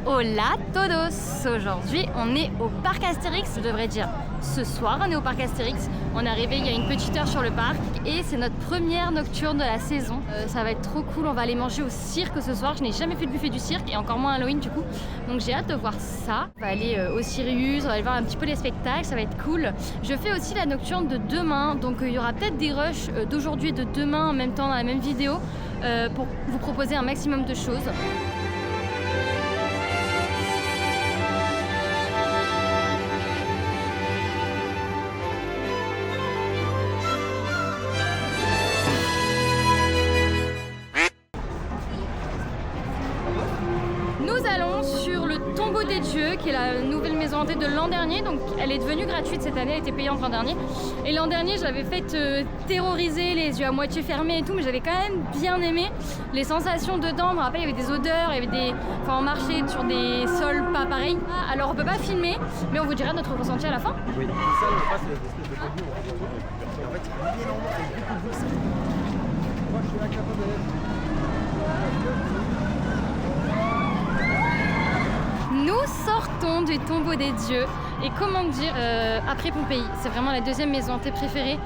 hola todos! Aujourd'hui, on est au parc Astérix, je devrais dire ce soir, on est au parc Astérix. On est arrivé il y a une petite heure sur le parc et c'est notre première nocturne de la saison. Ça va être trop cool, on va aller manger au cirque ce soir. Je n'ai jamais fait le buffet du cirque et encore moins Halloween du coup. Donc j'ai hâte de voir ça. On va aller au Sirius, on va aller voir un petit peu les spectacles, ça va être cool. Je fais aussi la nocturne de demain, donc il y aura peut-être des rushs d'aujourd'hui et de demain en même temps dans la même vidéo pour vous proposer un maximum de choses. Nous allons sur le Tombeau des Dieux, qui est la nouvelle maison hantée de l'an dernier. Donc elle est devenue gratuite cette année, elle était payante l'an dernier. Et l'an dernier, je l'avais faite terroriser, les yeux à moitié fermés et tout, mais j'avais quand même bien aimé. Les sensations dedans, je me rappelle, il y avait des odeurs, il y avait des... Enfin, on marchait sur des sols pas pareils. Alors on peut pas filmer, mais on vous dira notre ressenti à la fin. Oui, ça, on passe l'espèce de contenu. En fait, il y a énormément de bruit. Moi, je suis incapable de... Nous sortons du Tombeau des Dieux et comment dire, après Pompéi, c'est vraiment la deuxième maison hantée préférée.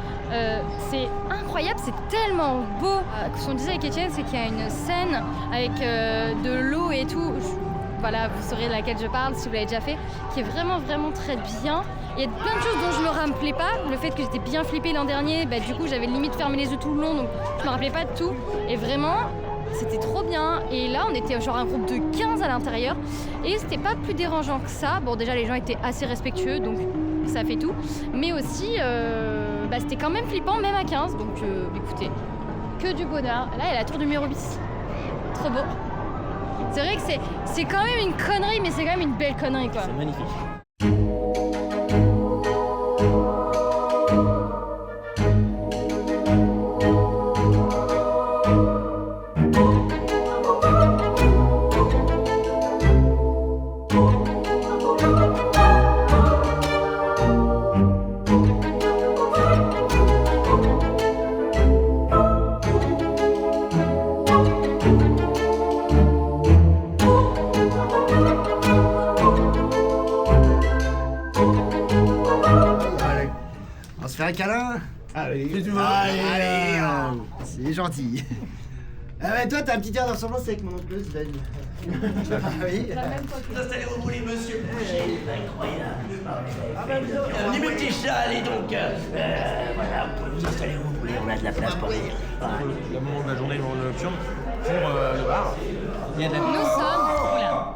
C'est incroyable, c'est tellement beau. Ce qu'on disait avec Étienne, c'est qu'il y a une scène avec de l'eau et tout. Voilà, vous saurez de laquelle je parle si vous l'avez déjà fait, qui est vraiment très bien. Il y a plein de choses dont je me rappelais pas. Le fait que j'étais bien flippée l'an dernier, bah, du coup j'avais limite fermé les yeux tout le long, donc je me rappelais pas de tout. Et vraiment, c'était trop bien. Et là, on était genre un groupe de 15 à l'intérieur. Et c'était pas plus dérangeant que ça. Bon, déjà, les gens étaient assez respectueux, donc ça fait tout. Mais aussi, bah, c'était quand même flippant, même à 15. Donc écoutez, que du bonheur. Là, il y a la tour du Murobis. Trop beau. C'est vrai que c'est quand même une connerie, mais c'est quand même une belle connerie, quoi. C'est magnifique. On se fait un câlin? Allez, C'est gentil. Ah ouais, toi, t'as un petit air de ressemblance avec mon oncle Sven. Ah oui. Installez-vous, vous voulez, monsieur. Incroyable. Bienvenue, mes petits chats, allez donc. Voilà, vous pouvez vous installer où vous voulez, on a de la place pour venir. le moment de la journée nocturne pour le bar. Il y a de la... Nous sommes... Oula.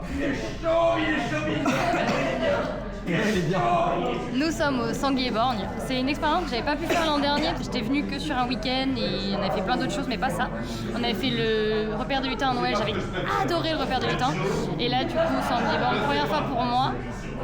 Nous sommes au Sanglier-Borgne. C'est une expérience que j'avais pas pu faire l'an dernier. J'étais venue que sur un week-end et on avait fait plein d'autres choses, mais pas ça. On avait fait le repère de lutin à Noël. J'avais adoré le repère de lutin. Et là, du coup, Sanglier-Borgne, première fois pour moi.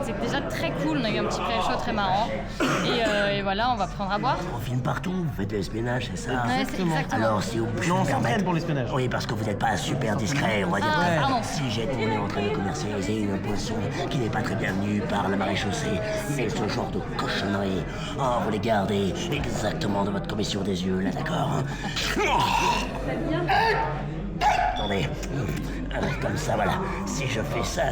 C'est déjà très cool. On a eu un petit pré-show très marrant. Et voilà, on va prendre à boire. On filme partout, vous faites de l'espionnage, c'est ça? Ouais, c'est exactement. Alors, si vous pouvez Non, me on permettre... s'entraîne pour l'espionnage. Oui, parce que vous n'êtes pas super discret, on va dire. Ah, pardon. Si on est en train de commercialiser une poisson qui n'est pas très bienvenue par la maréchaussée, mais ce genre de cochonnerie, vous les gardez exactement de votre commission des yeux, là, d'accord? Attendez, comme ça, voilà. Si je fais ça,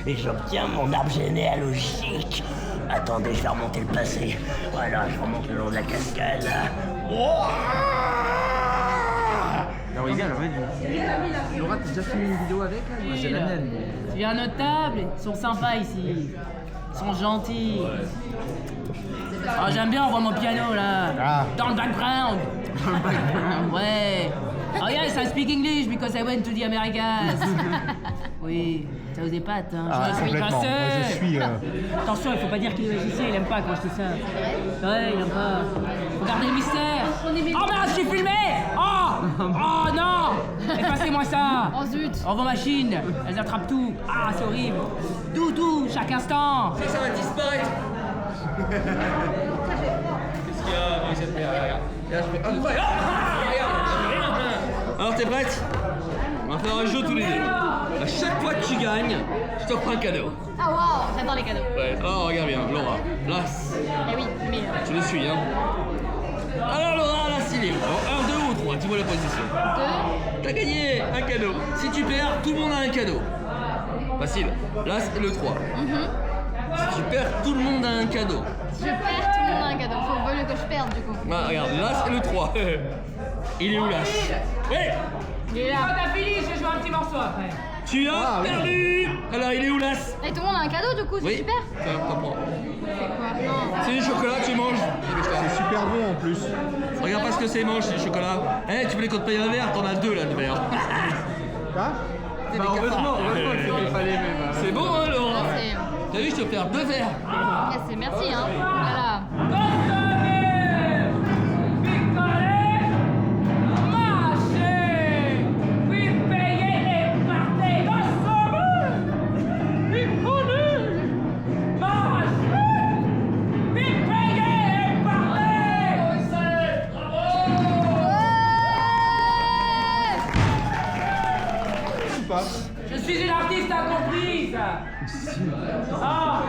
et j'obtiens mon arbre généalogique. Attendez, je vais remonter le passé. Voilà, je remonte le long de la cascade, là. Alors, Igor, en fait, Laura, t'as déjà filmé une vidéo avec, là? Moi, c'est la mienne. Tu viens à notre table, ils sont sympas ici. Ils sont gentils. Ah, j'aime bien, on voit mon piano là. Ah. Dans le background. Ouais. Oh yes, I speak English because I went to the Americas. Oui, ça vous épate, hein. Ah, Je complètement. Moi, je suis... Attention, il faut pas dire qu'il est magicien, il aime pas quand je dis ça. Ouais, il aime pas. Regardez le mystère. Oh merde, je suis filmé. Oh non. Effacez-moi ça. Oh zut. Oh, vos machines, elles attrapent tout. Ah, c'est horrible. Tout, chaque instant. Ça va disparaître. Qu'est-ce qu'il y a? Regarde. Là, je fais... regarde. Alors, t'es prête? On va faire un jeu tous les deux. À chaque fois que tu gagnes, je t'offre un cadeau. Ah waouh, j'adore les cadeaux. Ouais. Oh, regarde bien, Laura. Là, Eh oui, mais... tu le suis, hein. Alors, Laura, là, c'est libre. Alors, 1, 2 ou 3, dis-moi la position. 2. T'as gagné un cadeau. Si tu perds, tout le monde a un cadeau. Facile. L'As et le 3. Si tu perds, tout le monde a un cadeau. Je perds, tout le monde a un cadeau. Faut mieux que je perde du coup. Ah, regarde, l'As et le 3. Il est où l'As? Ouais. Il est là. Quand t'as fini, je joue un petit morceau après. Tu as perdu. Alors, il est où l'As? Et tout le monde a un cadeau du coup, c'est Oui. super. Tiens, t'en prends. C'est quoi? Non. C'est du chocolat, tu manges. C'est super bon en plus. Regarde pas ce que c'est, mange, c'est du chocolat. Eh, tu voulais qu'on te paye un verre, t'en as 2 là de verre. Quoi? Heureusement qu'il fallait même. C'est bon, hein, Laura? C'est- T'as vu, je te perds 2 verres. Merci, hein. Voilà. Je suis une artiste incomprise. Ah.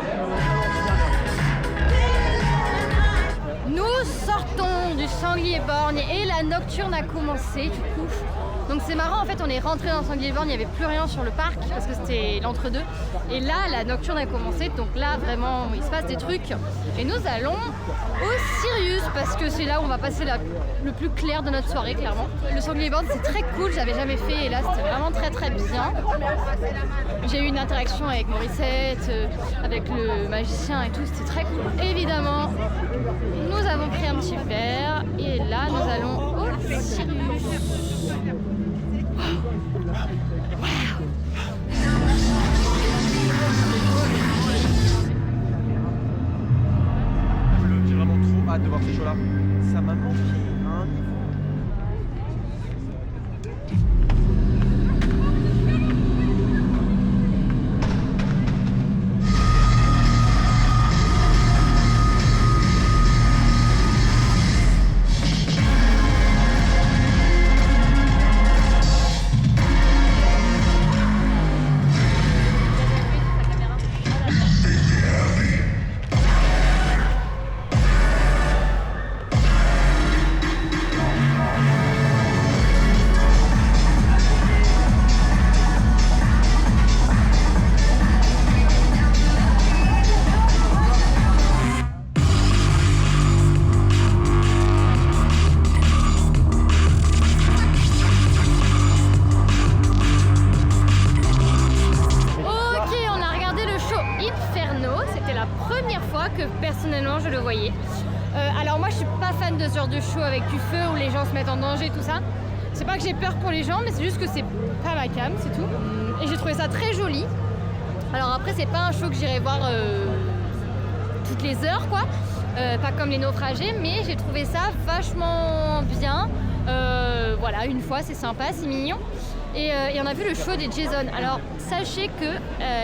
Nous sortons du Sanglier-Borgne et la nocturne a commencé du coup. Donc c'est marrant, en fait on est rentré dans Sanglier-Borgne, il n'y avait plus rien sur le parc parce que c'était l'entre-deux. Et là la nocturne a commencé, donc là vraiment il se passe des trucs. Et nous allons au Sirius parce que c'est là où on va passer le plus clair de notre soirée clairement. Le Sanglier-Borgne c'est très cool, j'avais jamais fait et là c'était vraiment très très bien. J'ai eu une interaction avec Morissette, avec le magicien et tout, c'était très cool. Évidemment, nous avons pris un petit verre et là nous allons au Sirius. J'ai vraiment trop hâte de voir ces shows-là. Ça m'a manqué, hein. Personnellement, je le voyais. Alors moi, je suis pas fan de ce genre de show avec du feu où les gens se mettent en danger, tout ça. C'est pas que j'ai peur pour les gens, mais c'est juste que c'est pas ma cam, c'est tout. Et j'ai trouvé ça très joli. Alors après, c'est pas un show que j'irai voir toutes les heures, quoi. Pas comme les naufragés, mais j'ai trouvé ça vachement bien. Voilà, une fois, c'est sympa, c'est mignon. Et on a vu le show des Jason. Alors sachez que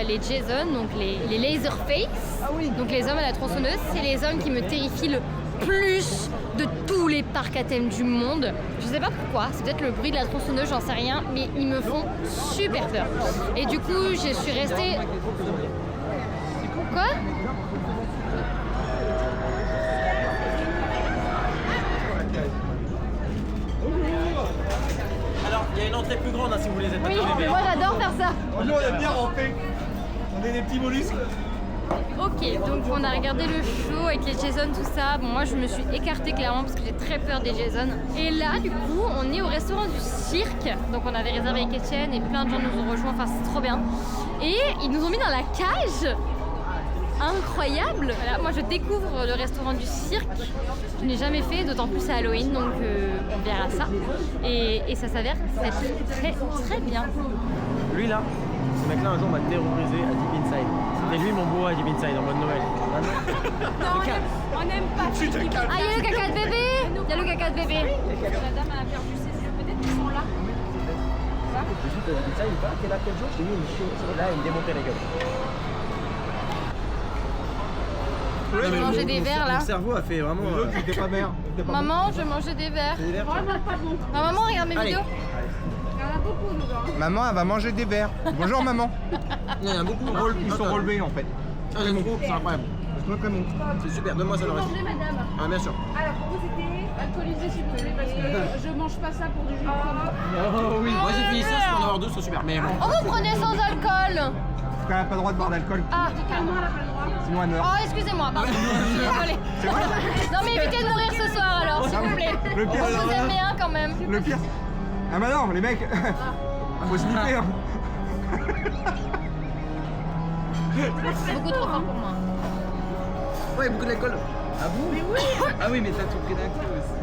les Jason, donc les Laserface, donc les hommes à la tronçonneuse, c'est les hommes qui me terrifient le plus de tous les parcs à thème du monde. Je sais pas pourquoi, c'est peut-être le bruit de la tronçonneuse, j'en sais rien, mais ils me font super peur. Et du coup, je suis restée... Quoi ? Alors, il y a une entrée plus grande hein, si vous voulez être Oui, mais moi j'adore faire ça. Nous, on aime bien ramper. On est des petits mollusques. Ok, donc on a regardé le show avec les Jason, tout ça. Bon, moi je me suis écartée clairement parce que j'ai très peur des Jason. Et là, du coup, on est au restaurant du cirque. Donc on avait réservé avec Etienne et plein de gens nous ont rejoints. Enfin, c'est trop bien. Et ils nous ont mis dans la cage. Incroyable. Voilà, moi je découvre le restaurant du cirque. Je n'ai jamais fait, d'autant plus à Halloween, donc on verra ça. Et ça s'avère être très très bien. Lui là, ce mec là un jour m'a terrorisé à Deep Inside. C'était lui mon beau à Deep Inside en mode Noël. On n'aime pas. Tu te calmes. Ah, il y a le caca de bébé. Il y a le caca de bébé. La dame a perdu ses yeux, peut-être qu'ils sont là. Je suis à Deep Inside, il paraît qu'elle a quel jour je t'ai mis une chiot. Là, il me démontait la gueule. Je vais manger des verres là. Mon cerveau a fait vraiment. T'étais pas mère. Maman, je vais manger des verres. Des verres. Ma maman regarde mes Allez. vidéos. Il y en a beaucoup, nous, hein. Maman, elle va manger des verres. Bonjour maman. Il y en a beaucoup. Ils sont relevés en fait. Ah, j'aime trop, c'est incroyable. C'est très bon. C'est super, donne-moi ça le reste. Mangez, madame. Ah, bien sûr. Alors, pour vous, c'était alcoolisé, s'il vous plaît, parce que je mange pas ça pour du jus de pomme. Oh oui. Moi j'ai fini ça, je peux en avoir deux, c'est super. Mais bon. Oh, vous prenez sans alcool. quand même pas le droit de boire d'alcool. Ah, Sinon elle meurt. oh, excusez-moi, pardon. Je suis désolée. Non, mais évitez de mourir ce soir alors, s'il vous plaît. Le pire, On vous aime bien quand même. Le pire. Ah bah non, les mecs. Faut se limiter, hein. C'est beaucoup trop fort pour moi. Ouais, beaucoup d'alcool. Ah bon? Mais oui. Ah oui, mais t'as tout pris d'un coup aussi.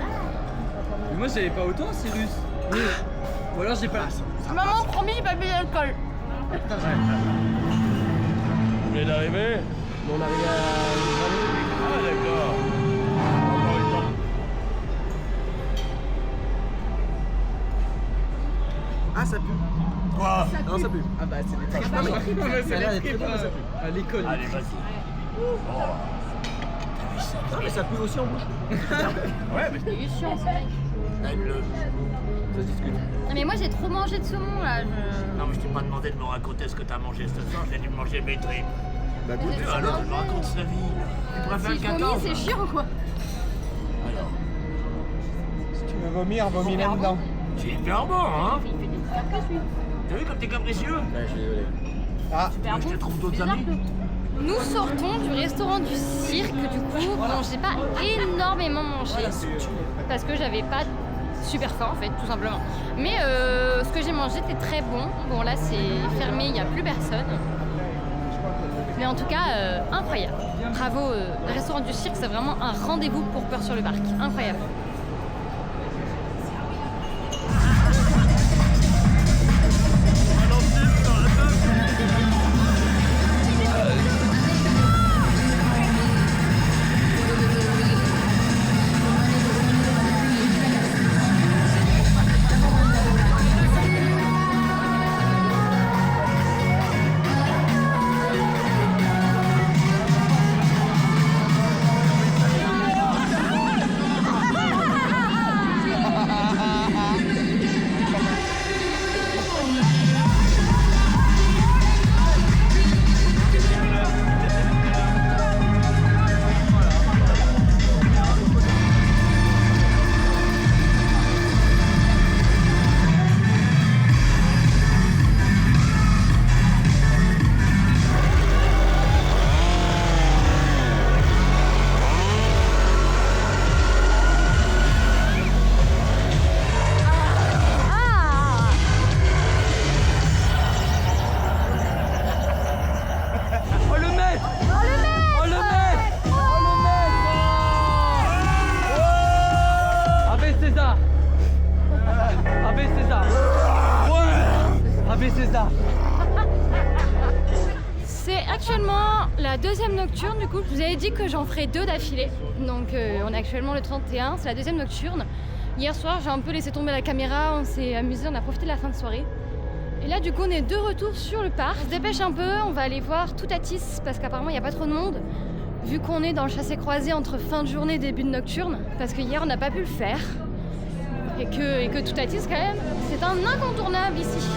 Mais moi, j'avais pas autant, Cyrus. Ou alors j'ai pas. Maman, promis, j'ai pas bu d'alcool. Vous venez d'arriver? On arrive à... Ah d'accord. Encore une temps. Ah, ça pue. Quoi? Non, ça pue. Ah bah, c'est les tripes. Non, mais c'est les tripes à l'école. Allez, vas-y. Non mais ça pue aussi en bouche. Ouais, mais C'est chiant, ce mec. aime-le. Ça se discute. Non, mais moi, j'ai trop mangé de saumon là. Non, mais je t'ai pas demandé de me raconter ce que t'as mangé ce soir, j'ai dû manger mes tripes. Bah goûte. Et alors, je me raconte sa vie. Tu préfères le Si je vomis, 14? c'est chiant quoi. Alors, Si tu veux vomir, vomis là-dedans. c'est hyper bon, hein? T'as vu comme t'es capricieux? Ouais, je suis désolé. Ah, Je te trouve d'autres amis. Nous sortons du restaurant du cirque, du coup, bon, j'ai pas énormément mangé parce que j'avais pas super faim en fait, tout simplement. Mais ce que j'ai mangé était très bon. Bon, là c'est fermé, il n'y a plus personne. Mais en tout cas, incroyable. Bravo, le restaurant du cirque, c'est vraiment un rendez-vous pour Peur sur le Parc. Incroyable. C'est actuellement la deuxième nocturne, du coup je vous avais dit que j'en ferai 2 d'affilée. Donc on est actuellement le 31, c'est la deuxième nocturne. Hier soir j'ai un peu laissé tomber la caméra, on s'est amusé, on a profité de la fin de soirée. Et là du coup on est de retour sur le parc. On se dépêche un peu, on va aller voir Toutatis parce qu'apparemment il n'y a pas trop de monde. Vu qu'on est dans le chassé-croisé entre fin de journée et début de nocturne, parce que hier on n'a pas pu le faire. Et que Toutatis quand même, c'est un incontournable ici.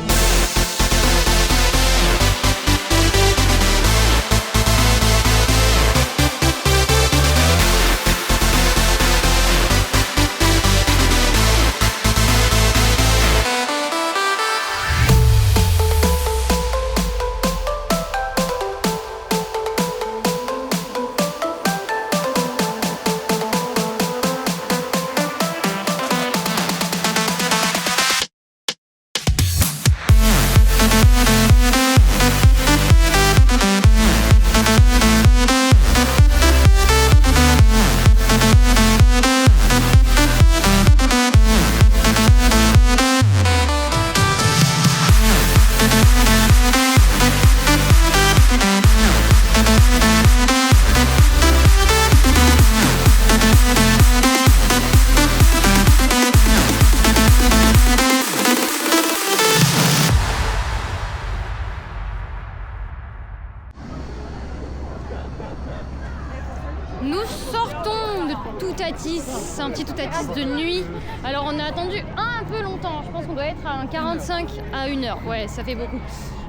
Nous sortons de Toutatis, c'est un petit Toutatis de nuit. Alors on a attendu un peu longtemps, je pense qu'on doit être à un 45 à 1 heure, ouais ça fait beaucoup.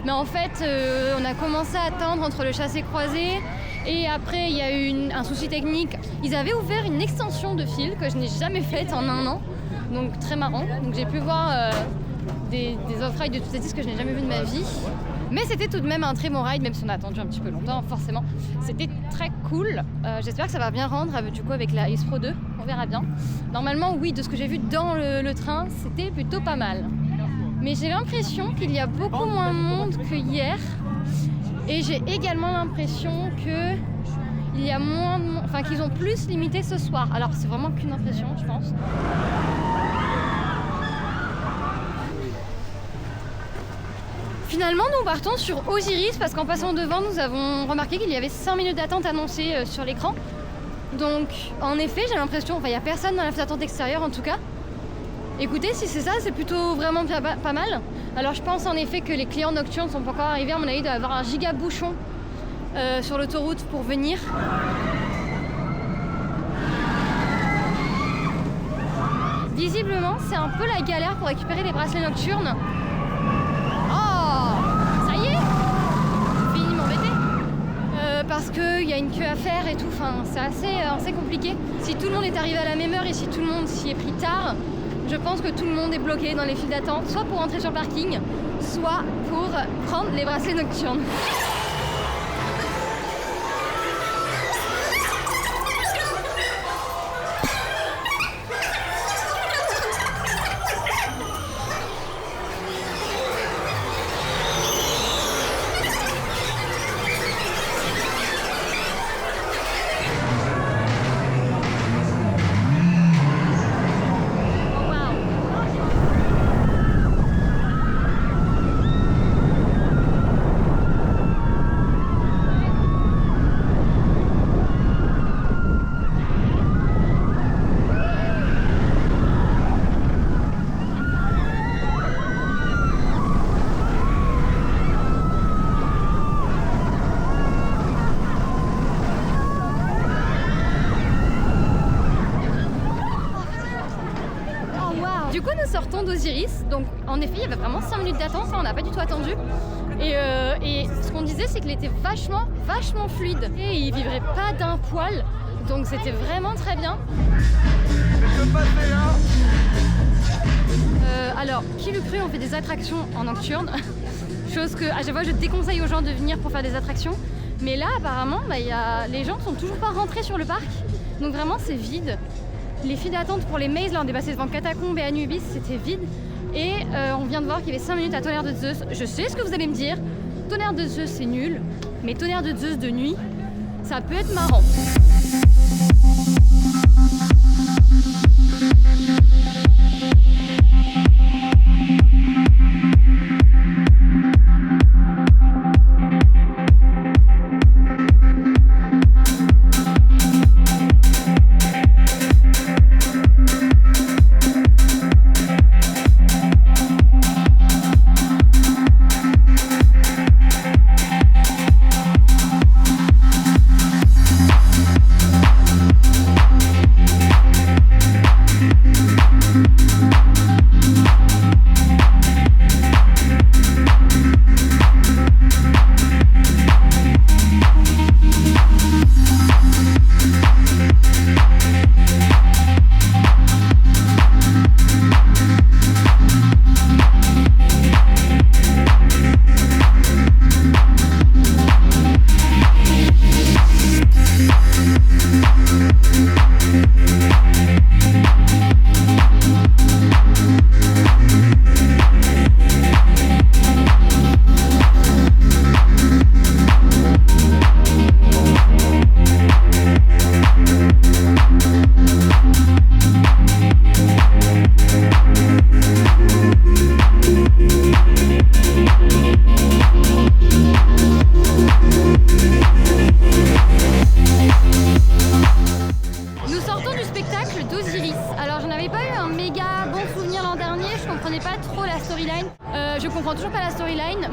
Mais en fait on a commencé à attendre entre le chassé-croisé et après il y a eu un souci technique. Ils avaient ouvert une extension de fil que je n'ai jamais faite en 1 an, donc très marrant. Donc j'ai pu voir des offrailles de Toutatis que je n'ai jamais vu de ma vie. Mais c'était tout de même un très bon ride, même si on a attendu un petit peu longtemps, forcément. C'était très cool. J'espère que ça va bien rendre du coup avec la Ace Pro 2. On verra bien. Normalement, oui, de ce que j'ai vu dans le train, c'était plutôt pas mal. Mais j'ai l'impression qu'il y a beaucoup moins de monde que hier. Et j'ai également l'impression que il y a moins de monde, enfin qu'ils ont plus limité ce soir. Alors c'est vraiment qu'une impression, je pense. Finalement, nous partons sur Osiris parce qu'en passant devant, nous avons remarqué qu'il y avait 5 minutes d'attente annoncées sur l'écran. Donc, en effet, j'ai l'impression, enfin, il n'y a personne dans la file d'attente extérieure en tout cas. Écoutez, si c'est ça, c'est plutôt vraiment pas mal. Alors, je pense en effet que les clients nocturnes sont pas encore arrivés. À mon avis, il doit y avoir un giga bouchon sur l'autoroute pour venir. Visiblement, c'est un peu la galère pour récupérer les bracelets nocturnes. Parce qu'il y a une queue à faire et tout, enfin, c'est assez compliqué. Si tout le monde est arrivé à la même heure et si tout le monde s'y est pris tard, je pense que tout le monde est bloqué dans les files d'attente, soit pour entrer sur le parking, soit pour prendre les bracelets nocturnes. Du coup, nous sortons d'Osiris, donc en effet, il y avait vraiment 5 minutes d'attente, ça on n'a pas du tout attendu. Et ce qu'on disait, c'est qu'il était vachement fluide et il vibrait pas d'un poil, donc c'était vraiment très bien. Alors, qui l'eût cru, on fait des attractions en nocturne, chose que à chaque fois je déconseille aux gens de venir pour faire des attractions. Mais là, apparemment, les gens ne sont toujours pas rentrés sur le parc, donc vraiment c'est vide. Les files d'attente pour les mazes, là on est passé devant Catacombes et Anubis, c'était vide. Et on vient de voir qu'il y avait 5 minutes à Tonnerre de Zeus. Je sais ce que vous allez me dire, Tonnerre de Zeus c'est nul, mais Tonnerre de Zeus de nuit, ça peut être marrant. Je comprends toujours pas la storyline,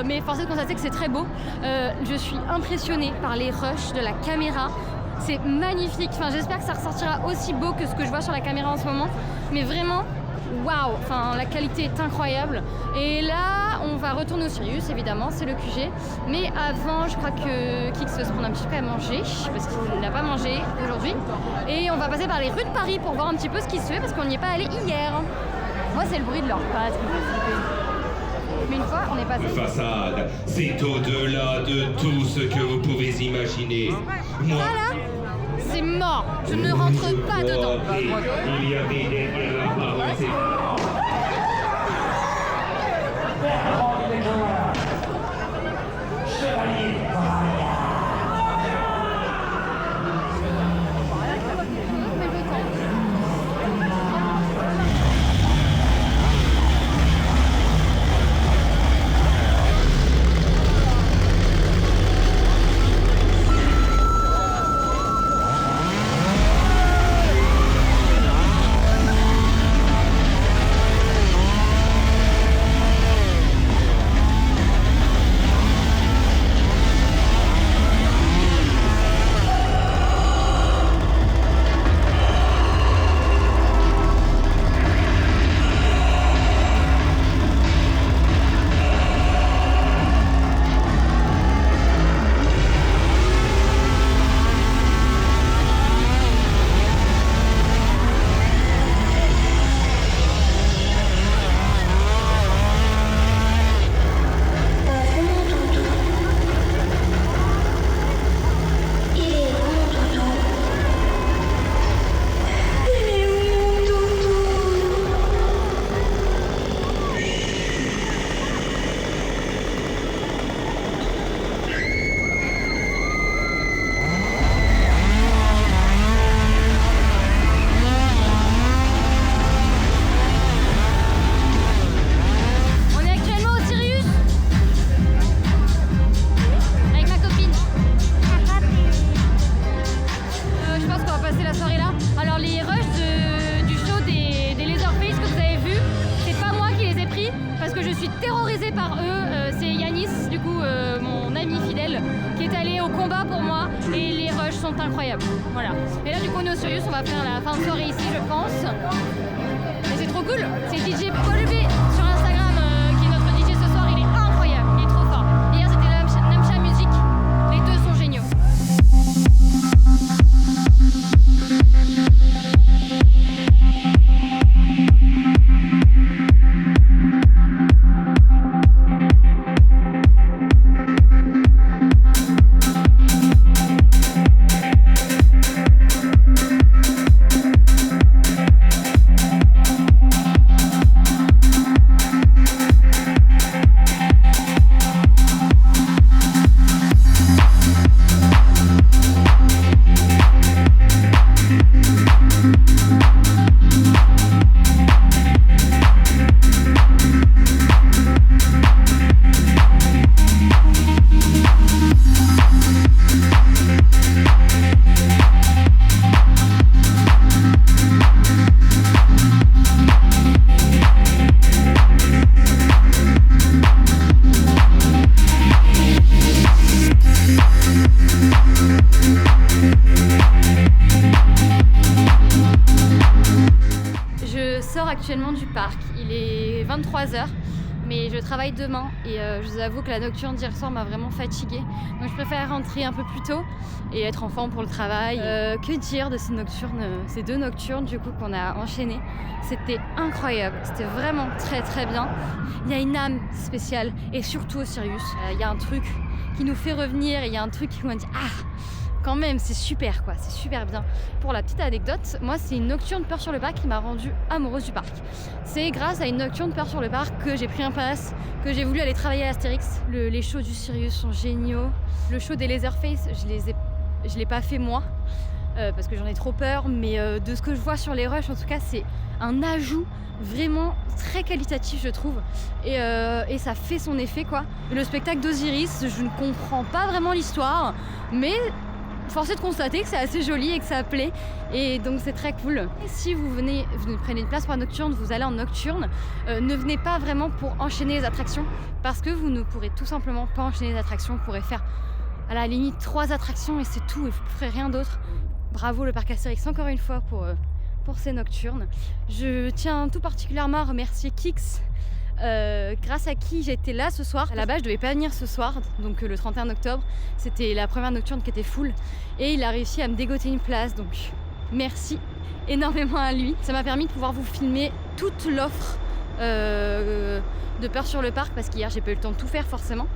mais force est de constater que c'est très beau. Je suis impressionnée par les rushs de la caméra. C'est magnifique. Enfin, j'espère que ça ressortira aussi beau que ce que je vois sur la caméra en ce moment. Mais vraiment, waouh! Enfin, la qualité est incroyable. Et là, on va retourner au Sirius, évidemment, c'est le QG. Mais avant, je crois que Kix se prend un petit peu à manger, parce qu'il n'a pas mangé aujourd'hui. Et on va passer par les rues de Paris pour voir un petit peu ce qui se fait, parce qu'on n'y est pas allé hier. Moi, c'est le bruit de leurs pattes qui me fait flipper. Mais une fois, on est passé. Façade, c'est au-delà de tout ce que vous pouvez imaginer. Moi, Ça là, c'est mort. Je ne rentre pas dedans. il y avait derrière l'apparence. terrorisée par eux. C'est Yanis, du coup, mon ami fidèle, qui est allé au combat pour moi. Et les rushs sont incroyables. Voilà. Et là, du coup, on est au Sirius. On va faire la fin de soirée ici, je pense. Et c'est trop cool. C'est DJ Paul B sur Instagram qui est notre DJ ce soir. Il est incroyable. Il est trop fort. Hier, c'était Namcha Music. Les deux sont géniaux. Actuellement du parc, il est 23h, mais je travaille demain et je vous avoue que la nocturne d'hier soir m'a vraiment fatiguée, donc je préfère rentrer un peu plus tôt et être en forme pour le travail. Que dire de ces nocturnes, ces deux nocturnes du coup qu'on a enchaînées, c'était incroyable, c'était vraiment très très bien. Il y a une âme spéciale et surtout au Sirius, il y a un truc qui nous fait revenir et il y a un truc qui nous dit ah quand même, c'est super quoi, c'est super bien. Pour la petite anecdote, moi c'est une nocturne Peur sur le parc qui m'a rendue amoureuse du parc. C'est grâce à une nocturne Peur sur le parc que j'ai pris un pass, que j'ai voulu aller travailler à Astérix. Les shows du Sirius sont géniaux. Le show des Leatherface, je l'ai pas fait moi, parce que j'en ai trop peur, mais de ce que je vois sur les rushs, en tout cas, c'est un ajout vraiment très qualitatif je trouve et ça fait son effet quoi. Le spectacle d'Osiris, je ne comprends pas vraiment l'histoire, mais force est de constater que c'est assez joli et que ça plaît et donc c'est très cool. Et si vous prenez une place pour la nocturne, vous allez en nocturne, ne venez pas vraiment pour enchaîner les attractions parce que vous ne pourrez tout simplement pas enchaîner les attractions. Vous pourrez faire à la limite 3 attractions et c'est tout et vous ne ferez rien d'autre. Bravo le parc Astérix encore une fois pour ces nocturnes. Je tiens tout particulièrement à remercier Kix, grâce à qui j'étais là ce soir. À la base je devais pas venir ce soir, donc le 31 octobre, c'était la première nocturne qui était full et il a réussi à me dégoter une place, donc merci énormément à lui. Ça m'a permis de pouvoir vous filmer toute l'offre de Peur sur le parc parce qu'hier j'ai pas eu le temps de tout faire forcément.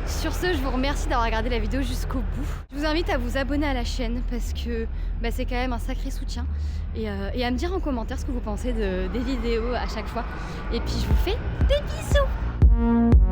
Sur ce, je vous remercie d'avoir regardé la vidéo jusqu'au bout. Je vous invite à vous abonner à la chaîne parce que c'est quand même un sacré soutien et à me dire en commentaire ce que vous pensez des vidéos à chaque fois. Et puis je vous fais des bisous.